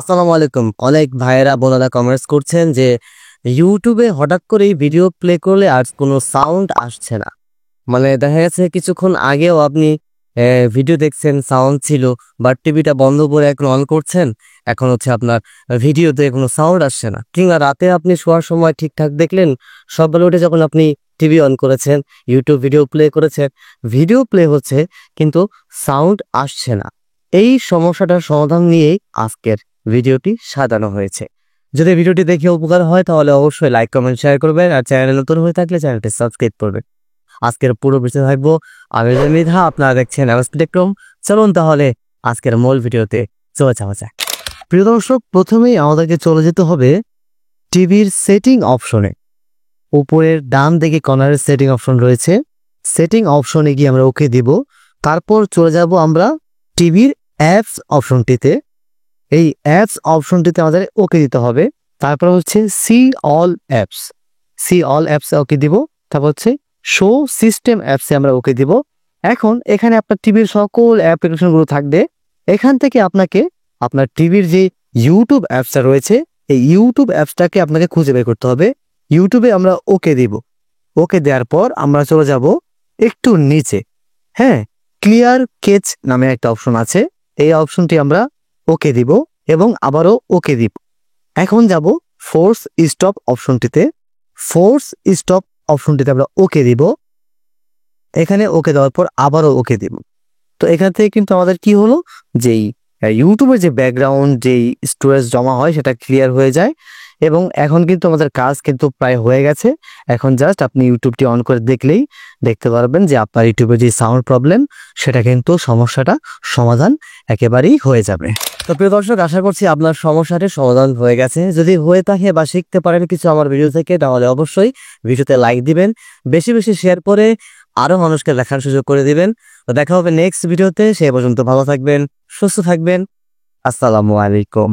আসসালামু আলাইকুম। অনেক ভাইয়েরা বোনেরা কমেন্টস করছেন যে ইউটিউবে হঠাৎ করেই ভিডিও প্লে করলে আর কোনো সাউন্ড আসছে না। মানে দেখা গেছে কিছুক্ষণ আগেও আপনি ভিডিও দেখছেন, সাউন্ড ছিল, বাট টিভিটা বন্ধ করে এখন অন করছেন, এখন হচ্ছে আপনার ভিডিওতে কোনো সাউন্ড আসছে না। কিংবা রাতে আপনি শোয়ার সময় ঠিকঠাক দেখলেন, সকালে উঠে যখন আপনি টিভি অন করেছেন, ইউটিউব ভিডিও প্লে করেছেন, ভিডিও প্লে হচ্ছে কিন্তু সাউন্ড আসছে না। এই সমস্যাটার সমাধান নিয়েই আজকের ভিডিওটি সাজানো হয়েছে। যদি ভিডিওটি দেখে উপকার হয় তাহলে অবশ্যই লাইক, কমেন্ট, শেয়ার করবেন। আর চ্যানেলে নতুন হয়ে থাকলে চ্যানেলটি সাবস্ক্রাইব করবেন। আজকের পুরো বিষয় থাকবো আমি মৃধা, আপনারা দেখছেন স্পেকট্রাম। চলুন তাহলে আজকের মূল ভিডিওতে চলে যাওয়া যাক। প্রিয় দর্শক, প্রথমেই আমাদেরকে চলে যেতে হবে টিভির সেটিং অপশনে। উপরের ডান দিকে কর্নারের সেটিং অপশন রয়েছে, সেটিং অপশনে গিয়ে আমরা ওকে দিব। তারপর চলে যাব আমরা টিভির অ্যাপস অপশনটিতে। এই অ্যাপস অপশনটিতে আমাদের ওকে দিতে হবে। তারপর হচ্ছে see all apps, see all অ্যাপসে ওকে দিব। তারপর হচ্ছে শো সিস্টেম অ্যাপসে আমরা ওকে দিব। এখন এখানে আপনার টিভির সকল অ্যাপ্লিকেশনগুলো থাকবে। এখান থেকে আপনাকে আপনার টিভির যে ইউটিউব অ্যাপসটা রয়েছে, এই ইউটিউব অ্যাপসটাকে আপনাকে খুঁজে বের করতে হবে। ইউটিউবে আমরা ওকে দিব। ওকে দেওয়ার পর আমরা চলে যাব একটু নিচে। হ্যাঁ, ক্লিয়ার কেচ নামে একটা অপশন আছে, এই অপশনটি আমরা ওকে দিব এবং আবারও ওকে দিব। এখন যাব ফোর্স স্টপ অপশনটিতে। ফোর্স স্টপ অপশনটিতে আমরা ওকে দিব। এখানে ওকে দেওয়ার পর আবারও ওকে দিব। তো এখান থেকে কিন্তু আমাদের কি হলো, যেই ইউটিউবের যে ব্যাকগ্রাউন্ড যেই স্টোরেজ জমা হয় সেটা ক্লিয়ার হয়ে যায় এবং এখন কিন্তু আমাদের কাজ কিন্তু প্রায় হয়ে গেছে। এখন জাস্ট আপনি ইউটিউবটি অন করে দেখলেই দেখতে পারবেন যে আপনার ইউটিউবের যে সাউন্ড প্রবলেম সেটা কিন্তু সমস্যাটা সমাধান একেবারেই হয়ে যাবে। তো প্রিয় দর্শক, আশা করছি আপনার সমস্যাটির সমাধান হয়ে গেছে। যদি হয়ে থাকে বা শিখতে পারেন কিছু আমার ভিডিও থেকে, তাহলে অবশ্যই ভিডিওতে লাইক দিবেন, বেশি বেশি শেয়ার করে আরো মানুষকে দেখার সুযোগ করে দিবেন। তো দেখা হবে নেক্সট ভিডিওতে। সেই পর্যন্ত ভালো থাকবেন, সুস্থ থাকবেন। আসসালামু আলাইকুম।